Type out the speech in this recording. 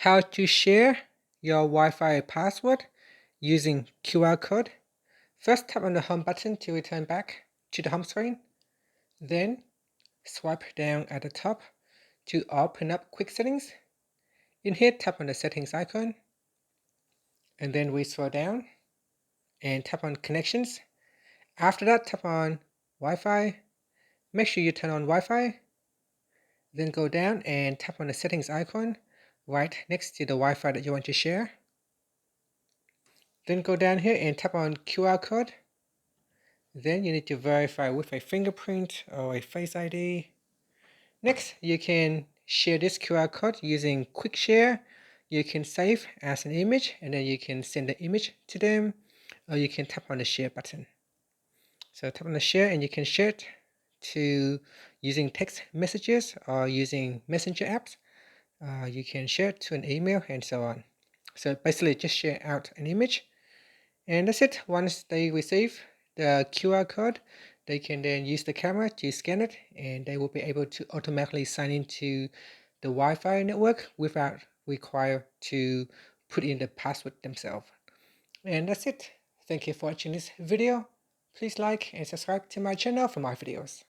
How to share your Wi-Fi password using QR code. First, tap on the home button to return back to the home screen. Then swipe down at the top to open up quick settings. In here, tap on the settings icon, and then we scroll down and tap on connections. After that, tap on Wi-Fi. Make sure you turn on Wi-Fi. Then go down and tap on the settings icon right next to the Wi-Fi that you want to share. Then go down here and tap on QR code. Then you need to verify with a fingerprint or a Face ID. Next, you can share this QR code using Quick Share. You can save as an image and then you can send the image to them, or you can tap on the share button. So tap on the share and you can share it to using text messages or using messenger apps. You can share it to an email and so on. So basically just share out an image. And that's it. Once they receive the QR code, they can then use the camera to scan it and they will be able to automatically sign into the Wi-Fi network without require to put in the password themselves. And that's it. Thank you for watching this video. Please like and subscribe to my channel for more videos.